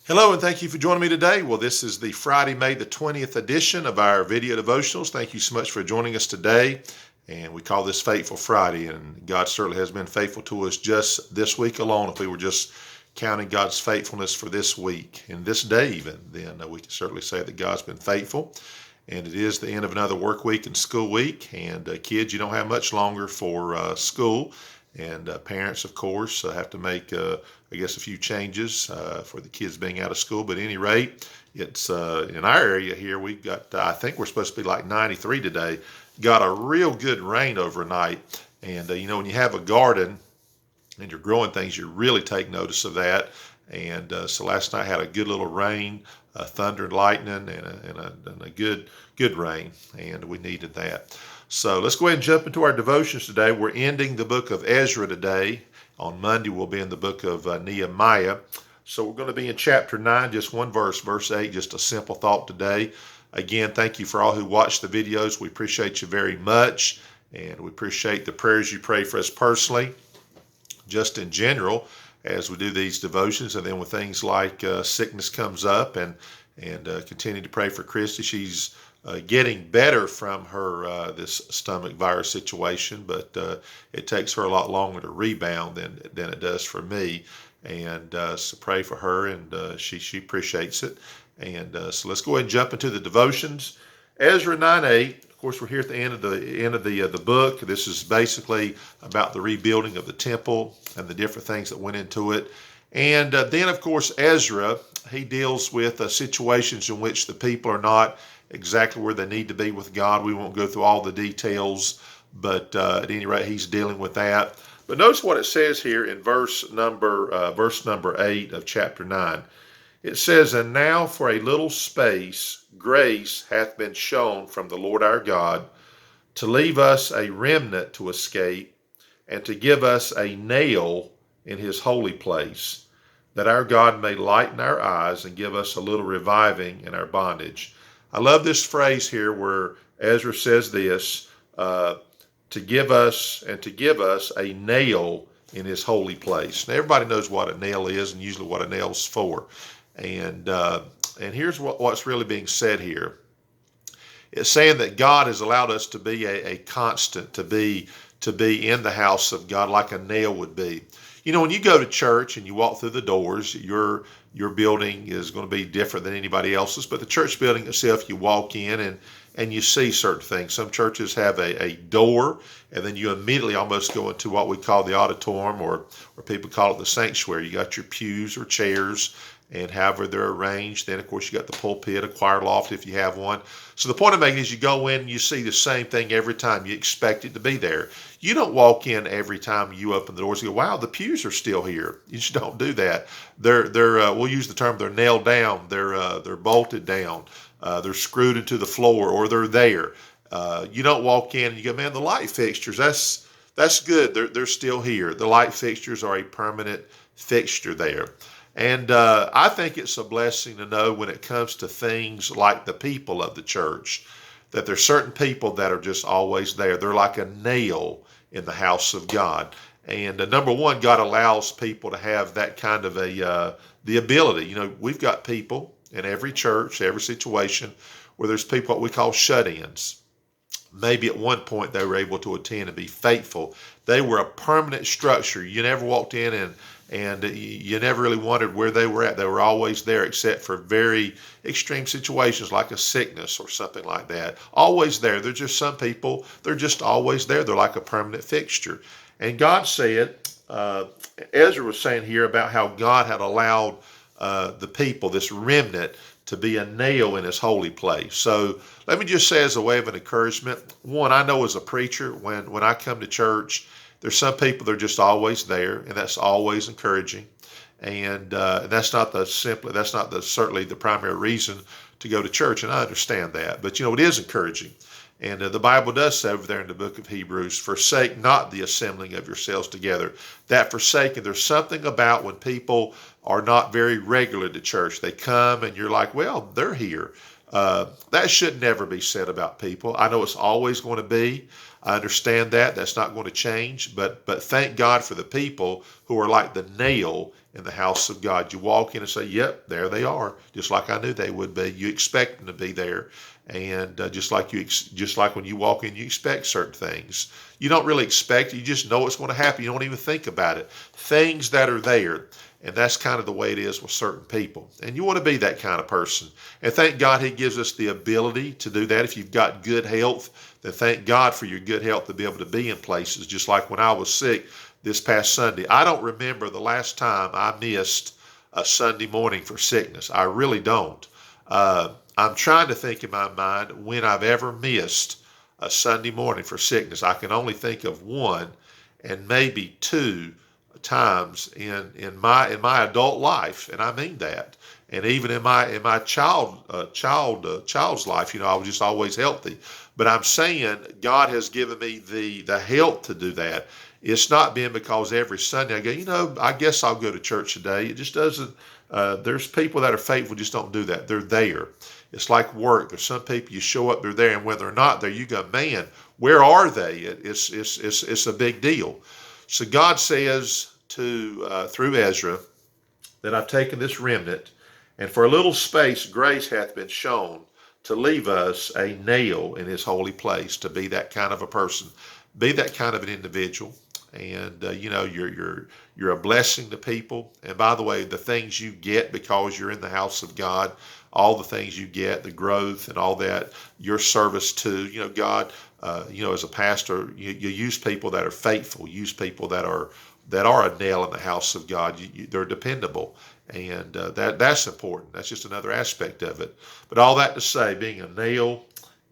Hello, and thank you for joining me today. Well, this is the Friday, May the 20th edition of our video devotionals. Thank you so much for joining us today. And we call this Faithful Friday, and God certainly has been faithful to us just this week alone. If we were just counting God's faithfulness for this week and this day even, then we can certainly say that God's been faithful. And it is the end of another work week and school week. And kids, you don't have much longer for school. And parents, of course, have to make, I guess, a few changes for the kids being out of school. But at any rate, it's in our area here, we've got, I think we're supposed to be like 93 today. Got a real good rain overnight. And, when you have a garden and you're growing things, you really take notice of that. And so last night had a good little rain, thunder and lightning, and a good rain, and we needed that. So let's go ahead and jump into our devotions today. We're ending the book of Ezra today. On Monday, we'll be in the book of Nehemiah. So we're going to be in chapter 9, just one verse, verse 8, just a simple thought today. Again, thank you for all who watch the videos. We appreciate you very much, and we appreciate the prayers you pray for us personally, just in general, as we do these devotions. And then when things like sickness comes up, and continue to pray for Christy. She's getting better from her this stomach virus situation, but it takes her a lot longer to rebound than it does for me. And so pray for her, and she appreciates it. And so let's go ahead and jump into the devotions. Ezra 9:8. Of course, we're here at the end of the book. This is basically about the rebuilding of the temple and the different things that went into it. And then, of course, Ezra, he deals with situations in which the people are not exactly where they need to be with God. We won't go through all the details, but at any rate, he's dealing with that. But notice what it says here in verse number 8 of chapter 9. It says, "And now for a little space grace hath been shown from the Lord our God, to leave us a remnant to escape, and to give us a nail in his holy place, that our God may lighten our eyes and give us a little reviving in our bondage." I love this phrase here where Ezra says this, to give us a nail in his holy place. Now, everybody knows what a nail is and usually what a nail's for. And here's what's really being said here. It's saying that God has allowed us to be a constant, to be in the house of God like a nail would be. When you go to church and you walk through the doors, your building is going to be different than anybody else's, but the church building itself, you walk in and you see certain things. Some churches have a door, and then you immediately almost go into what we call the auditorium, or people call it the sanctuary. You got your pews or chairs, and however they're arranged. Then, of course, you got the pulpit, a choir loft if you have one. So the point I'm making is you go in and you see the same thing every time. You expect it to be there. You don't walk in every time you open the doors and go, "Wow, the pews are still here." You just don't do that. They're we'll use the term, they're nailed down. They're bolted down. They're screwed into the floor, or they're there. You don't walk in and you go, "Man, the light fixtures, that's good. They're still here." The light fixtures are a permanent fixture there. And I think it's a blessing to know when it comes to things like the people of the church, that there's certain people that are just always there. They're like a nail in the house of God. And number one, God allows people to have that kind of the ability. We've got people in every church, every situation, where there's people what we call shut-ins. Maybe at one point they were able to attend and be faithful. They were a permanent structure. You never walked in and you never really wondered where they were at. They were always there, except for very extreme situations like a sickness or something like that. Always there. There's just some people, they're just always there. They're like a permanent fixture. And God said, Ezra was saying here about how God had allowed the people, this remnant, to be a nail in his holy place. So let me just say, as a way of an encouragement, one, I know as a preacher, when I come to church, there's some people that are just always there, and that's always encouraging. And that's not certainly the primary reason to go to church, and I understand that. But it is encouraging. And the Bible does say over there in the book of Hebrews, "Forsake not the assembling of yourselves together." That forsaking, there's something about when people are not very regular to church. They come and you're like, "Well, they're here." That should never be said about people. I know it's always going to be. I understand that. That's not going to change. But thank God for the people who are like the nail in the house of God. You walk in and say, yep, there they are, just like I knew they would be. You expect them to be there. And just like when you walk in, you expect certain things. You don't really expect it. You just know it's going to happen. You don't even think about it. Things that are there. And that's kind of the way it is with certain people. And you want to be that kind of person. And thank God he gives us the ability to do that. If you've got good health, then thank God for your good health to be able to be in places. Just like when I was sick this past Sunday. I don't remember the last time I missed a Sunday morning for sickness. I really don't. I'm trying to think in my mind when I've ever missed a Sunday morning for sickness. I can only think of one and maybe two times in my adult life, and I mean that. And even in my child's life, I was just always healthy. But I'm saying God has given me the health to do that. It's not been because every Sunday I go, I guess I'll go to church today. It just doesn't. There's people that are faithful just don't do that. They're there. It's like work. There's some people you show up, they're there, and when they're not there, you go, man, where are they? It's a big deal. So God says through Ezra that I've taken this remnant, and for a little space grace hath been shown to leave us a nail in his holy place, to be that kind of a person, be that kind of an individual. And you're a blessing to people. And by the way, the things you get because you're in the house of God, all the things you get, the growth and all that, your service to God, as a pastor, you use people that are faithful, use people that are a nail in the house of God. They're dependable, and that's important. That's just another aspect of it. But all that to say, being a nail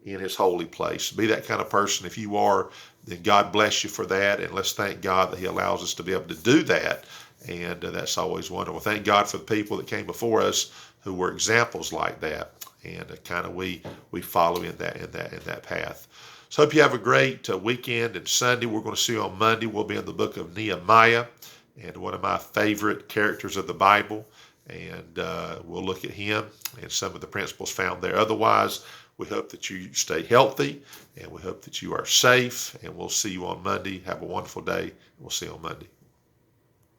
in his holy place, be that kind of person. If you are, then God bless you for that, and let's thank God that he allows us to be able to do that, and that's always wonderful. Thank God for the people that came before us who were examples like that, and kind of we follow in that path. So hope you have a great weekend. And Sunday we're going to see you on Monday. We'll be in the book of Nehemiah, and one of my favorite characters of the Bible, and we'll look at him and some of the principles found there. Otherwise, we hope that you stay healthy, and we hope that you are safe, and we'll see you on Monday. Have a wonderful day, and we'll see you on Monday.